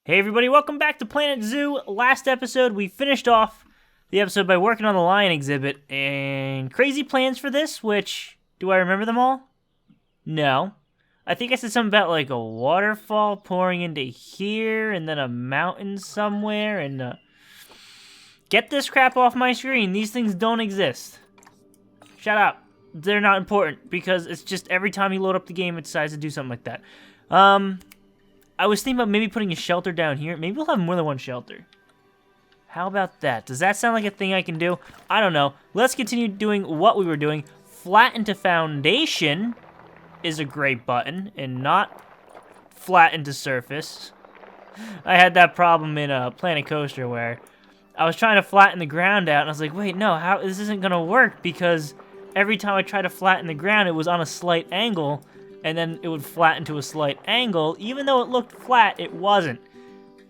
Hey everybody, welcome back to Planet Zoo. Last episode, we finished off the episode by working on the lion exhibit, and crazy plans for this, which, do I remember them all? No. I think I said something about like a waterfall pouring into here, and then a mountain somewhere, and get this crap off my screen. These things don't exist. Shut up. They're not important, because it's just every time you load up the game, it decides to do something like that. I was thinking about maybe putting a shelter down here. Maybe we'll have more than one shelter. How about that? Does that sound like a thing I can do? I don't know. Let's continue doing what we were doing. Flatten to foundation is a great button, and not flatten to surface. I had that problem in Planet Coaster where I was trying to flatten the ground out, and I was like, wait, no, this isn't going to work, because every time I tried to flatten the ground, it was on a slight angle, and then it would flatten to a slight angle. Even though it looked flat, it wasn't.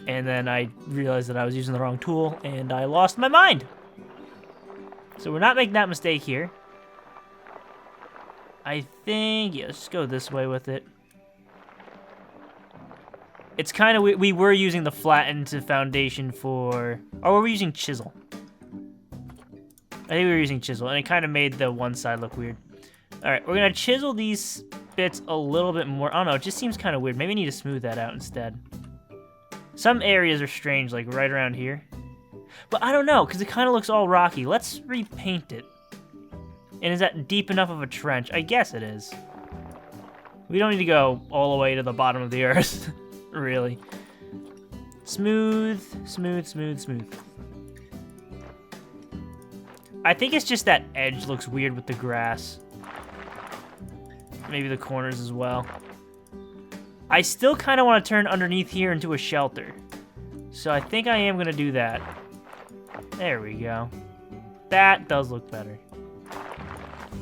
And then I realized that I was using the wrong tool, and I lost my mind. So we're not making that mistake here. I think, yeah, let's just go this way with it. It's kind of, we were using the flatten to foundation for, or were we using chisel? I think we were using chisel, and it kind of made the one side look weird. All right, we're gonna chisel these bits a little bit more. I don't know, it just seems kind of weird. Maybe I need to smooth that out instead. Some areas are strange, like right around here. But I don't know, because it kind of looks all rocky. Let's repaint it. And is that deep enough of a trench? I guess it is. We don't need to go all the way to the bottom of the earth, really. Smooth, smooth, smooth, smooth. I think it's just that edge looks weird with the grass. Maybe the corners as well. I still kind of want to turn underneath here into a shelter. So I think I am going to do that. There we go. That does look better.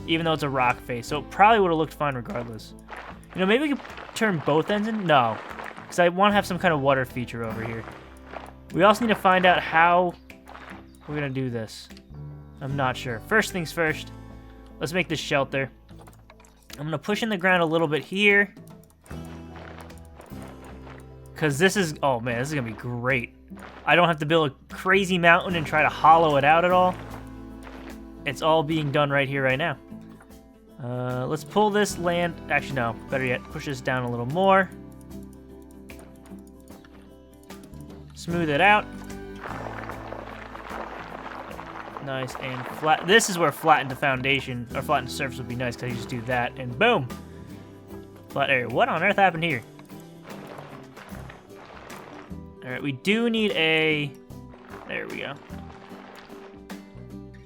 Even though it's a rock face. So it probably would have looked fine regardless. You know, maybe we could turn both ends in? No. Because I want to have some kind of water feature over here. We also need to find out how we're going to do this. I'm not sure. First things first. Let's make this shelter. I'm going to push in the ground a little bit here. Because this is... Oh, man, this is going to be great. I don't have to build a crazy mountain and try to hollow it out at all. It's all being done right here, right now. Let's pull this land... Actually, no. Better yet, push this down a little more. Smooth it out. Nice and flat. This is where flatten to foundation, or flatten to surface would be nice, because you just do that, and boom! Flat area. What on earth happened here? Alright, we do need a... There we go.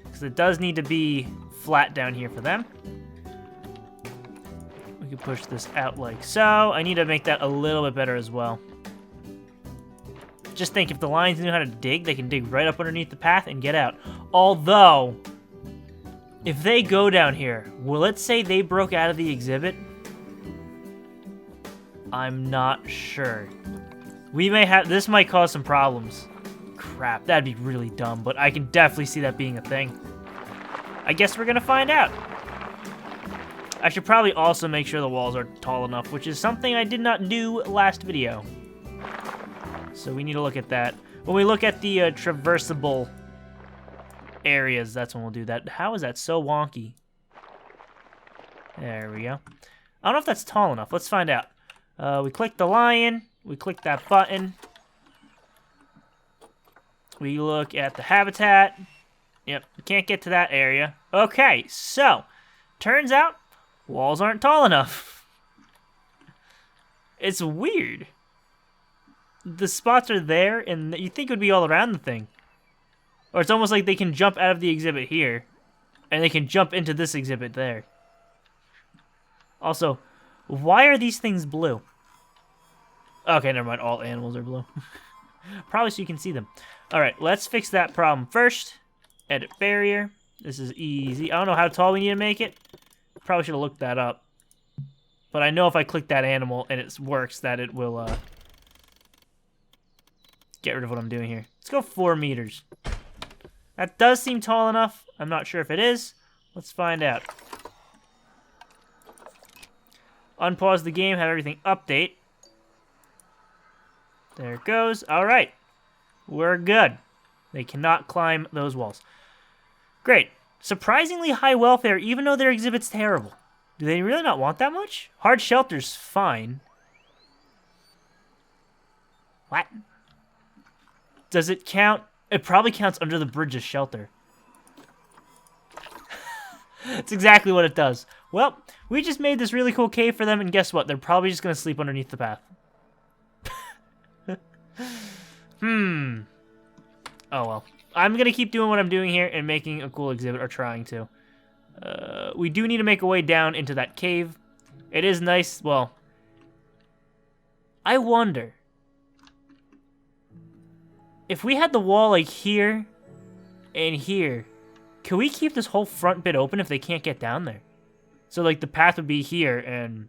Because it does need to be flat down here for them. We can push this out like so. I need to make that a little bit better as well. Just think, if the lions knew how to dig, they can dig right up underneath the path and get out. Although, if they go down here, will it say they broke out of the exhibit? I'm not sure. We may have... This might cause some problems. Crap, that'd be really dumb, but I can definitely see that being a thing. I guess we're gonna find out. I should probably also make sure the walls are tall enough, which is something I did not do last video. So we need to look at that. When we look at the traversable areas, that's when we'll do that. How is that so wonky? There we go. I don't know if that's tall enough. Let's find out. We click the lion. We click that button. We look at the habitat. Yep, can't get to that area. Okay, so turns out walls aren't tall enough. It's weird. The spots are there, and you think it would be all around the thing. Or it's almost like they can jump out of the exhibit here, and they can jump into this exhibit there. Also, why are these things blue? Okay, never mind. All animals are blue. Probably so you can see them. Alright, let's fix that problem first. Edit barrier. This is easy. I don't know how tall we need to make it. Probably should have looked that up. But I know if I click that animal and it works, that it will... get rid of what I'm doing here. Let's go 4 meters. That does seem tall enough. I'm not sure if it is. Let's find out. Unpause the game, have everything update. There it goes. All right. We're good. They cannot climb those walls. Great. Surprisingly high welfare, even though their exhibit's terrible. Do they really not want that much? Hard shelter's fine. What? Does it count? It probably counts under the bridge as shelter. That's exactly what it does. Well, we just made this really cool cave for them, and guess what? They're probably just going to sleep underneath the path. Oh, well. I'm going to keep doing what I'm doing here and making a cool exhibit, or trying to. We do need to make a way down into that cave. It is nice. Well, I wonder if we had the wall like here and here, can we keep this whole front bit open if they can't get down there? So like the path would be here and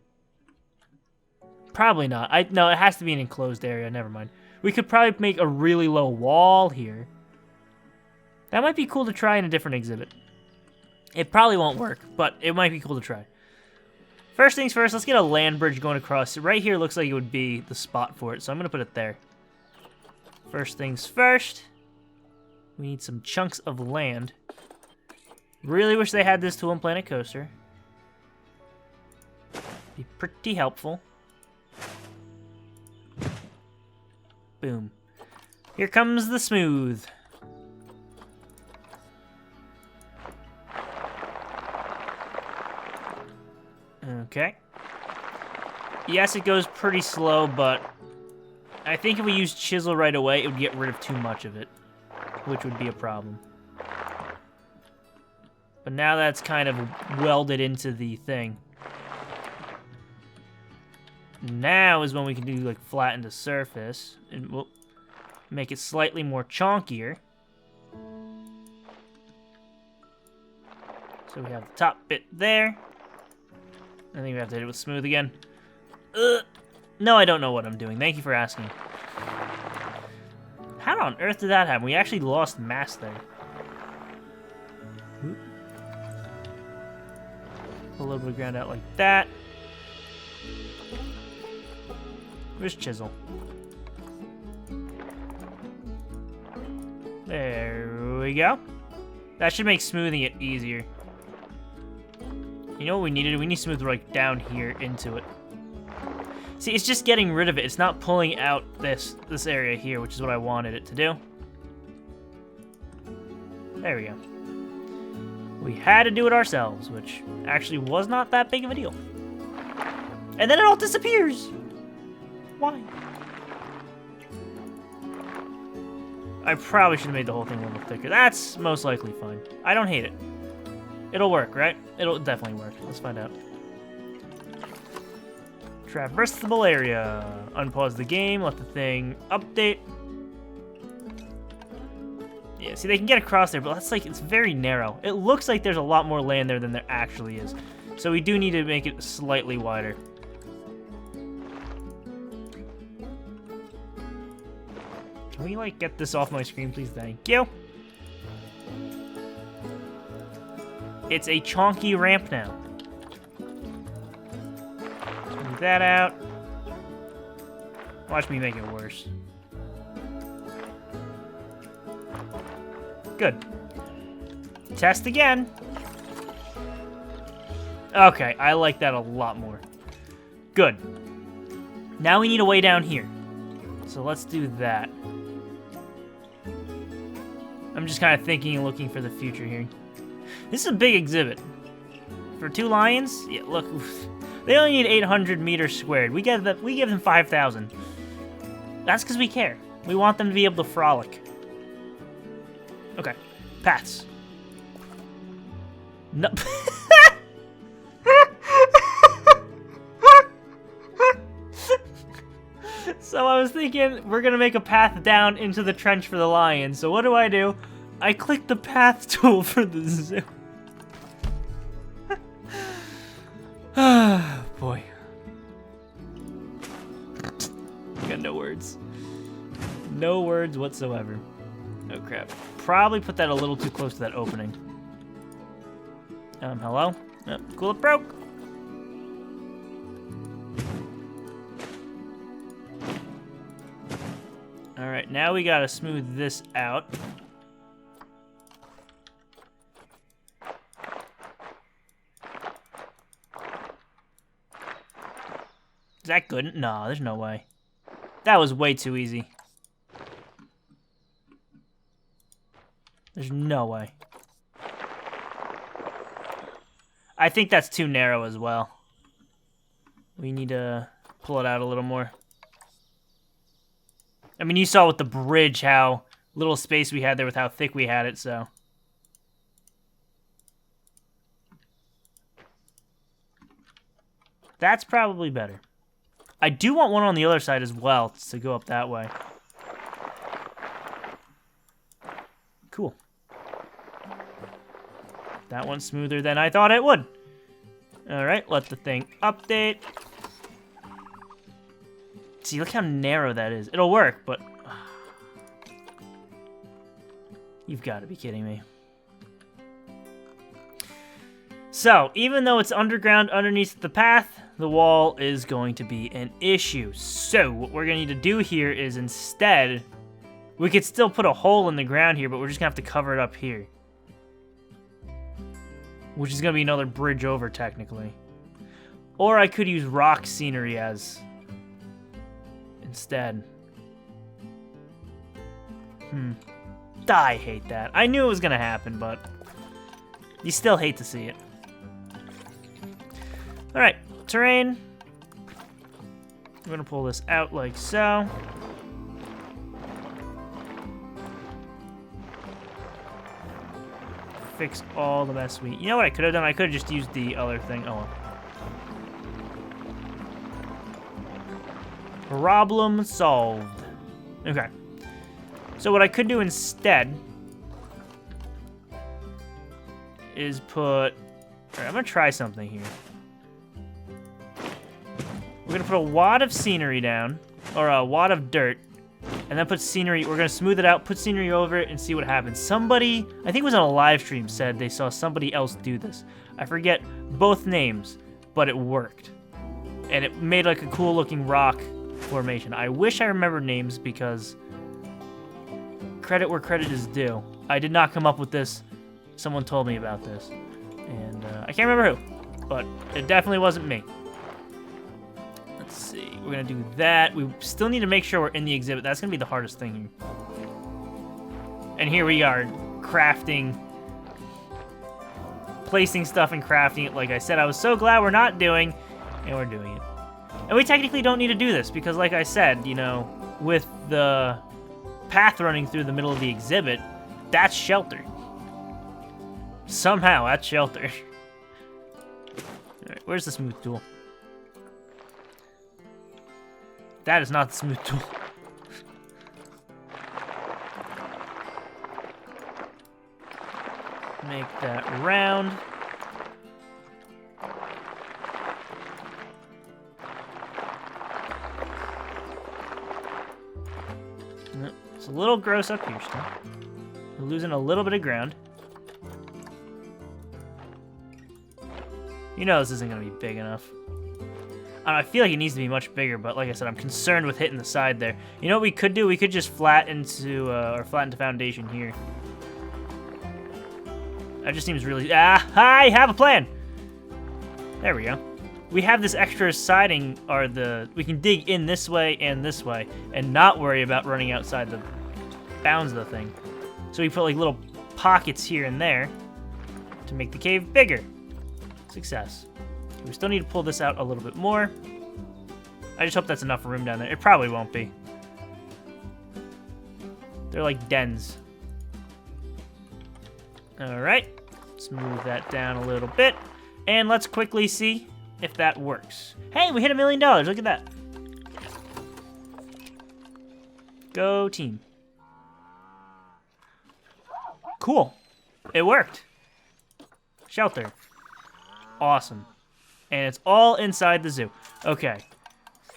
probably not. No, it has to be an enclosed area. Never mind. We could probably make a really low wall here. That might be cool to try in a different exhibit. It probably won't work, but it might be cool to try. First things first, let's get a land bridge going across. Right here looks like it would be the spot for it, so I'm going to put it there. First things first, we need some chunks of land. Really wish they had this tool in Planet Coaster. Be pretty helpful. Boom. Here comes the smooth. Okay. Yes, it goes pretty slow, but I think if we use chisel right away, it would get rid of too much of it, which would be a problem. But now that's kind of welded into the thing. Now is when we can do like flatten the surface and we'll make it slightly more chonkier. So we have the top bit there. I think we have to hit it with smooth again. No, I don't know what I'm doing. Thank you for asking. How on earth did that happen? We actually lost mass there. Oop. A little bit of ground out like that. Where's chisel? There we go. That should make smoothing it easier. You know what we needed? We need smooth right down here into it. See, it's just getting rid of it. It's not pulling out this area here, which is what I wanted it to do. There we go. We had to do it ourselves, which actually was not that big of a deal. And then it all disappears. Why? I probably should have made the whole thing a little thicker. That's most likely fine. I don't hate it. It'll work, right? It'll definitely work. Let's find out. Traversable area. Unpause the game. Let the thing update. Yeah, see, they can get across there, but that's like, it's very narrow. It looks like there's a lot more land there than there actually is. So we do need to make it slightly wider. Can we, like, get this off my screen, please? Thank you. It's a chonky ramp now. Move that out. Watch me make it worse. Good. Test again. Okay, I like that a lot more. Good. Now we need a way down here. So let's do that. I'm just kind of thinking and looking for the future here. This is a big exhibit. For 2 lions? Yeah, look. They only need 800 meters squared. We give them 5,000. That's because we care. We want them to be able to frolic. Okay. Paths. No. So I was thinking we're going to make a path down into the trench for the lion. So what do? I click the path tool for the zoo. Boy. I got no words. No words whatsoever. Oh crap. Probably put that a little too close to that opening. Hello? Oh, cool, it broke. Alright, now we gotta smooth this out. Is that good? No, there's no way. That was way too easy. There's no way. I think that's too narrow as well. We need to pull it out a little more. I mean, you saw with the bridge how little space we had there with how thick we had it, so. That's probably better. I do want one on the other side as well to go up that way. Cool. That one's smoother than I thought it would. Alright, let the thing update. See, look how narrow that is. It'll work, but... You've got to be kidding me. So, even though it's underground underneath the path, the wall is going to be an issue. So, what we're going to need to do here is instead... We could still put a hole in the ground here, but we're just going to have to cover it up here. Which is going to be another bridge over, technically. Or I could use rock scenery as... instead. I hate that. I knew it was going to happen, but... You still hate to see it. Alright, terrain. I'm going to pull this out like so. Fix all the mess we... You know what I could have done? I could have just used the other thing. Oh well. Problem solved. Okay. So what I could do instead is put... Alright, I'm going to try something here. We're going to put a wad of scenery down, or a wad of dirt, and then put scenery. We're going to smooth it out, put scenery over it, and see what happens. Somebody, I think it was on a live stream, said they saw somebody else do this. I forget both names, but it worked. And it made like a cool looking rock formation. I wish I remembered names because credit where credit is due. I did not come up with this. Someone told me about this. And I can't remember who, but it definitely wasn't me. Let's see. We're going to do that. We still need to make sure we're in the exhibit. That's going to be the hardest thing here. And here we are, crafting, placing stuff and crafting it. Like I said, I was so glad we're not doing, and we're doing it. And we technically don't need to do this because, like I said, you know, with the path running through the middle of the exhibit, that's shelter. Somehow, that's shelter. Alright, where's the smooth tool? That is not the smooth tool. Make that round. It's a little gross up here still. We're losing a little bit of ground. You know this isn't going to be big enough. I feel like it needs to be much bigger, but like I said, I'm concerned with hitting the side there. You know what we could do? We could just flatten to foundation here. That just seems really... I have a plan! There we go. We have this extra siding, or we can dig in this way, and not worry about running outside the bounds of the thing. So we put like little pockets here and there to make the cave bigger. Success. We still need to pull this out a little bit more. I just hope that's enough room down there. It probably won't be. They're like dens. Alright. Smooth that down a little bit. And let's quickly see if that works. Hey, we hit $1 million. Look at that. Go team. Cool. It worked. Shelter. Awesome. And it's all inside the zoo. Okay.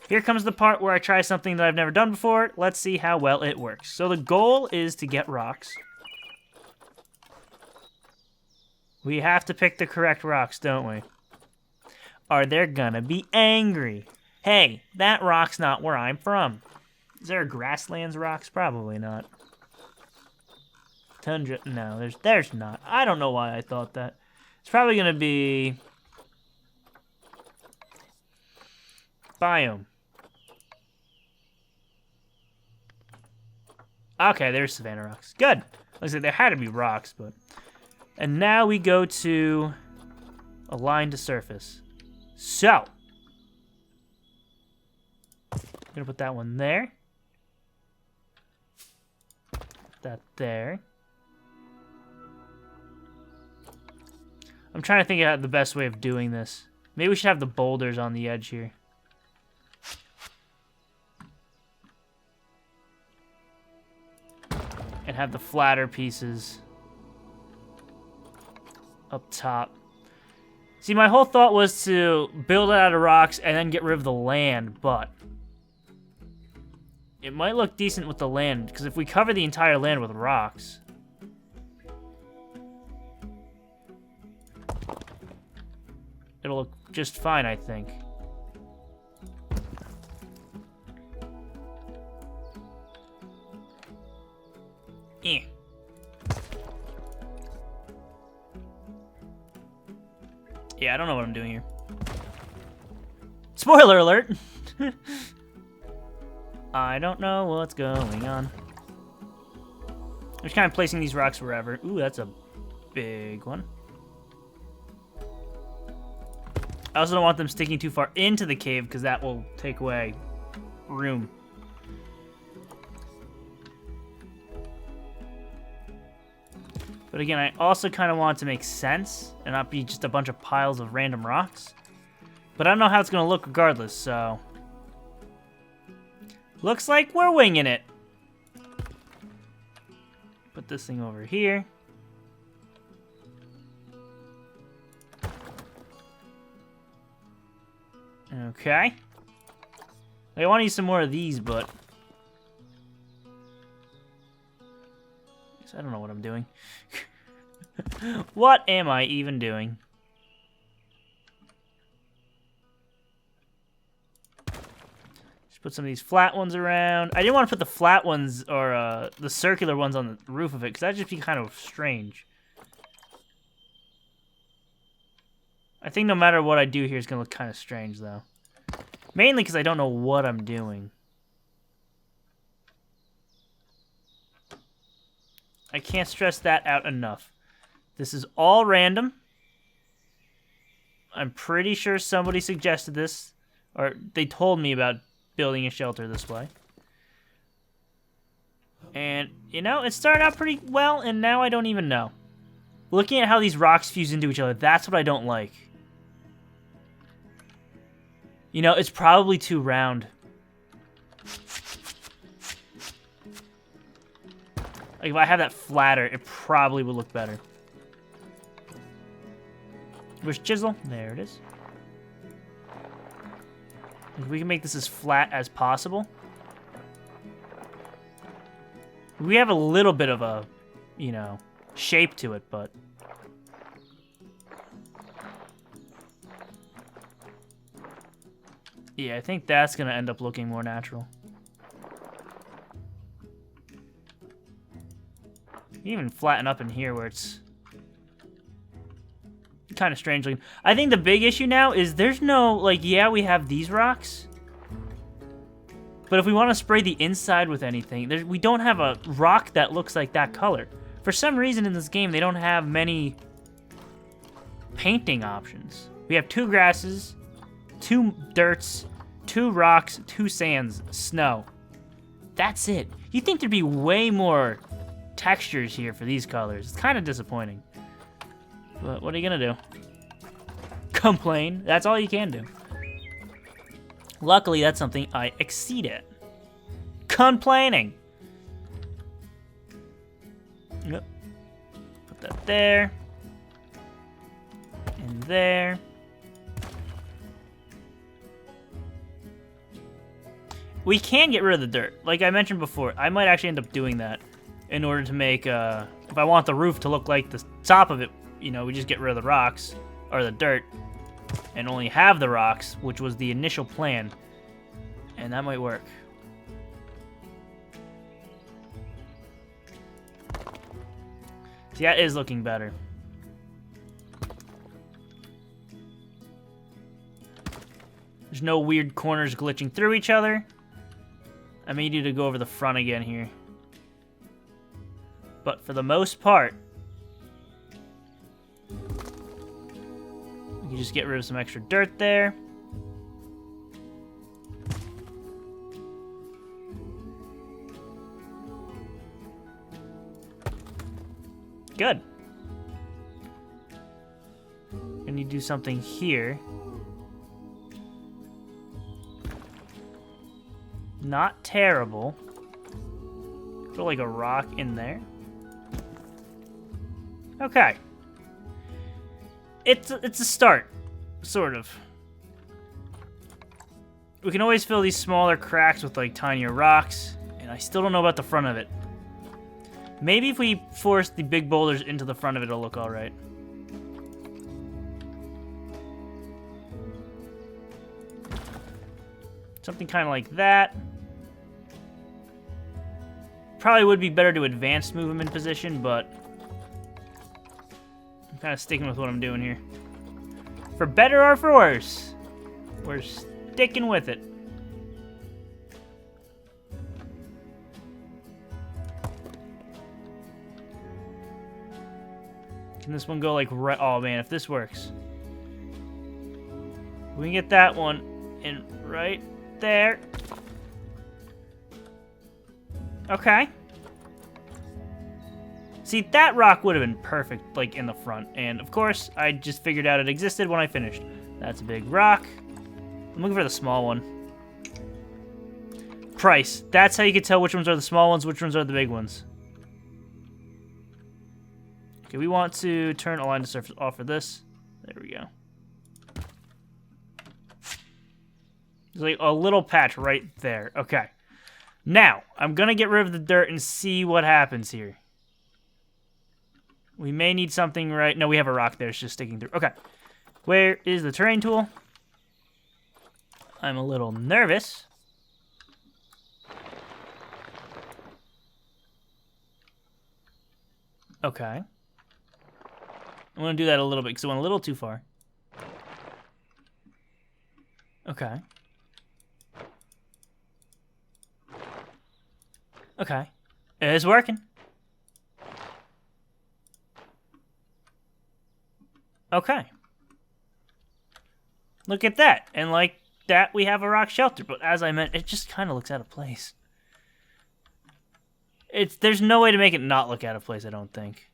Here comes the part where I try something that I've never done before. Let's see how well it works. So the goal is to get rocks. We have to pick the correct rocks, don't we? Or they're gonna be angry. Hey, that rock's not where I'm from. Is there a grasslands rocks? Probably not. Tundra? No, there's not. I don't know why I thought that. It's probably gonna be biome. Okay, there's savanna rocks. Good. Like I said, there had to be rocks, but. And now we go to align to surface. So. I'm gonna put that one there. That there. I'm trying to think of the best way of doing this. Maybe we should have the boulders on the edge here. And have the flatter pieces up top. See, my whole thought was to build it out of rocks and then get rid of the land, but it might look decent with the land, because if we cover the entire land with rocks, it'll look just fine, I think. Eh. Yeah, I don't know what I'm doing here. Spoiler alert! I don't know what's going on. I'm just kind of placing these rocks wherever. Ooh, that's a big one. I also don't want them sticking too far into the cave, because that will take away room. But again, I also kind of want it to make sense and not be just a bunch of piles of random rocks. But I don't know how it's going to look regardless, so. Looks like we're winging it. Put this thing over here. Okay. I want to use some more of these, but I don't know what I'm doing. What am I even doing? Just put some of these flat ones around. I didn't want to put the flat ones or the circular ones on the roof of it, because that'd just be kind of strange. I think no matter what I do here, it's going to look kind of strange, though. Mainly because I don't know what I'm doing. I can't stress that out enough. This is all random. I'm pretty sure somebody suggested this, or they told me about building a shelter this way. And, you know, it started out pretty well, and now I don't even know. Looking at how these rocks fuse into each other, that's what I don't like. You know, it's probably too round. Like, if I have that flatter, it probably would look better. Where's chisel? There it is. If we can make this as flat as possible. We have a little bit of a, you know, shape to it, but yeah, I think that's going to end up looking more natural. Even flatten up in here where it's kind of strange looking. I think the big issue now is there's no, like, yeah, we have these rocks, but if we want to spray the inside with anything, we don't have a rock that looks like that color. For some reason in this game, they don't have many painting options. We have 2 grasses, 2 dirts, 2 rocks, 2 sands, snow. That's it. You'd think there'd be way more textures here for these colors. It's kind of disappointing. But what are you gonna do? Complain. That's all you can do. Luckily, that's something I exceed at. Complaining. Yep. Put that there. And there. We can get rid of the dirt. Like I mentioned before, I might actually end up doing that in order to make, if I want the roof to look like the top of it, you know, we just get rid of the rocks, or the dirt, and only have the rocks, which was the initial plan. And that might work. See, that is looking better. There's no weird corners glitching through each other. I may need to go over the front again here. But for the most part, we can just get rid of some extra dirt there. Good. I need to do something here. Not terrible. Put like a rock in there. Okay. It's a start, sort of. We can always fill these smaller cracks with like tinier rocks, and I still don't know about the front of it. Maybe if we force the big boulders into the front of it, it'll look all right. Something kind of like that. Probably would be better to advance move him in position, but I'm kind of sticking with what I'm doing here. For better or for worse, we're sticking with it. Can this one go like right? Oh man, if this works. We can get that one in right there. Okay. See, that rock would have been perfect, like, in the front. And, of course, I just figured out it existed when I finished. That's a big rock. I'm looking for the small one. Price. That's how you can tell which ones are the small ones, which ones are the big ones. Okay, we want to turn align to surface off for this. There we go. There's like a little patch right there. Okay. Now, I'm going to get rid of the dirt and see what happens here. We may need something right... No, we have a rock there. It's just sticking through. Okay. Where is the terrain tool? I'm a little nervous. Okay. I'm going to do that a little bit because I went a little too far. Okay. Okay. It's working. Okay. Look at that. And like that, we have a rock shelter. But as I meant, it just kind of looks out of place. There's no way to make it not look out of place, I don't think.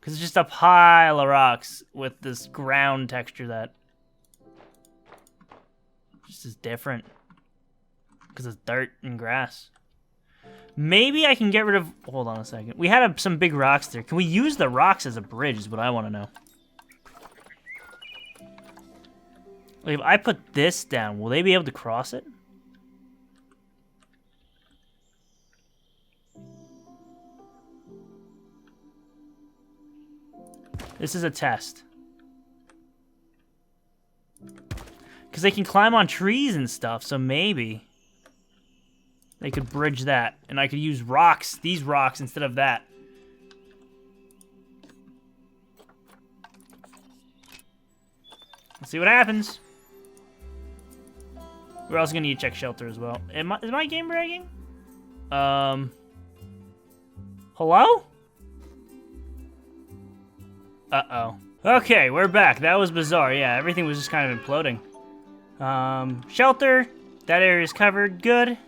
Because it's just a pile of rocks with this ground texture that just is different. Because it's dirt and grass. Maybe I can get rid of... Hold on a second. We had some big rocks there. Can we use the rocks as a bridge is what I want to know. Like if I put this down, will they be able to cross it? This is a test. Because they can climb on trees and stuff, so maybe... they could bridge that, and I could use rocks, these rocks, instead of that. Let's see what happens. We're also gonna need to check shelter as well. Is my game bragging? Hello? Uh-oh. Okay, we're back. That was bizarre. Yeah, everything was just kind of imploding. Shelter. That area is covered. Good.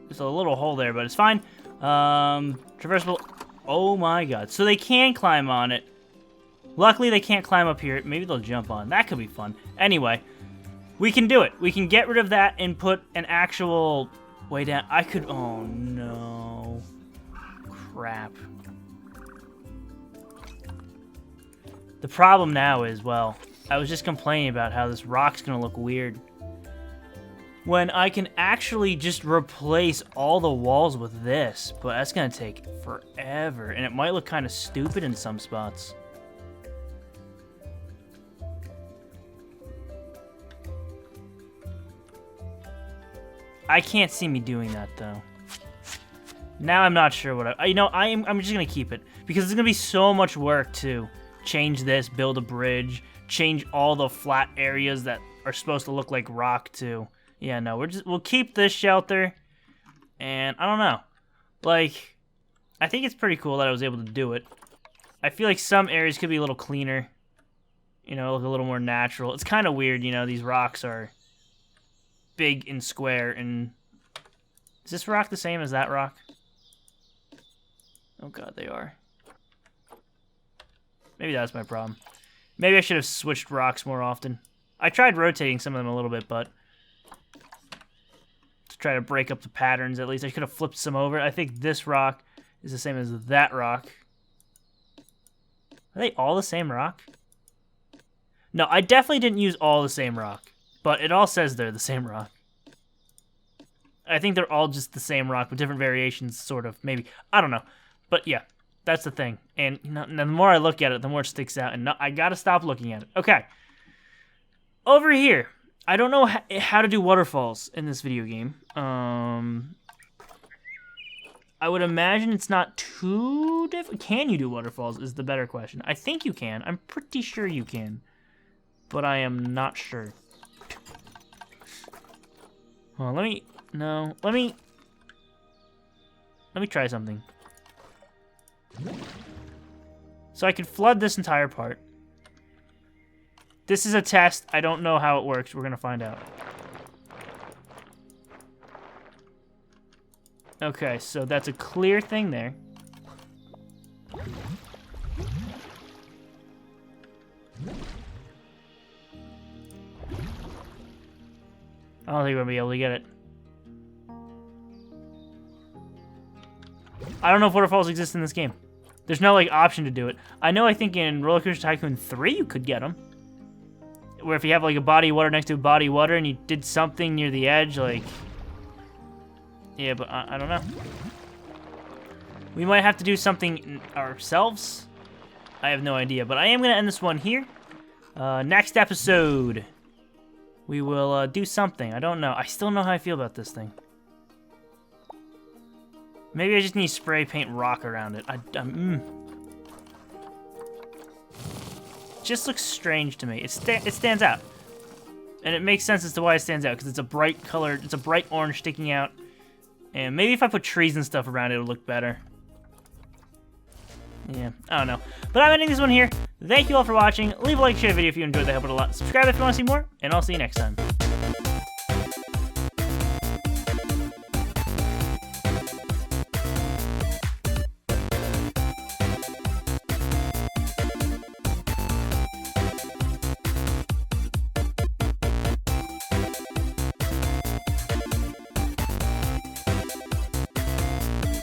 There's a little hole there, but it's fine. Traversable. Oh my god. So they can climb on it. Luckily, they can't climb up here. Maybe they'll jump on. That could be fun. Anyway, we can do it. We can get rid of that and put an actual way down. I could... Oh, no. Crap. The problem now is, well, I was just complaining about how this rock's going to look weird. When I can actually just replace all the walls with this, but that's going to take forever, and it might look kind of stupid in some spots. I can't see me doing that, though. Now I'm not sure what I'm just gonna keep it because it's gonna be so much work to change this, build a bridge, change all the flat areas that are supposed to look like rock too. Yeah, no, we'll keep this shelter, and I don't know, like, I think it's pretty cool that I was able to do it. I feel like some areas could be a little cleaner, you know, look a little more natural. It's kind of weird, you know, these rocks are big and square, and is this rock the same as that rock? Oh god, they are. Maybe that's my problem. Maybe I should have switched rocks more often. I tried rotating some of them a little bit, but to try to break up the patterns at least. I could have flipped some over. I think this rock is the same as that rock. Are they all the same rock? No, I definitely didn't use all the same rock, but it all says they're the same rock. I think they're all just the same rock with different variations, sort of, maybe. I don't know. But yeah, that's the thing. And the more I look at it, the more it sticks out. And I gotta stop looking at it. Okay. Over here. I don't know how to do waterfalls in this video game. I would imagine it's not too difficult. Can you do waterfalls is the better question. I think you can. I'm pretty sure you can. But I am not sure. Well, let me try something. So I could flood this entire part. This is a test. I don't know how it works. We're gonna find out. Okay, so that's a clear thing there. I don't think we're gonna be able to get it. I don't know if waterfalls exist in this game. There's no, like, option to do it. I think in Roller Coaster Tycoon 3 you could get them. Where if you have, like, a body of water next to a body of water and you did something near the edge, like... Yeah, but I don't know. We might have to do something ourselves. I have no idea, but I am going to end this one here. Next episode, we will do something. I don't know. I still don't know how I feel about this thing. Maybe I just need to spray paint rock around it. Just looks strange to me. It stands out. And it makes sense as to why it stands out, because it's a bright color, it's a bright orange sticking out. And maybe if I put trees and stuff around it, it'll look better. Yeah, I don't know. But I'm ending this one here. Thank you all for watching. Leave a like, share the video if you enjoyed that. Help it a lot. Subscribe if you want to see more, and I'll see you next time.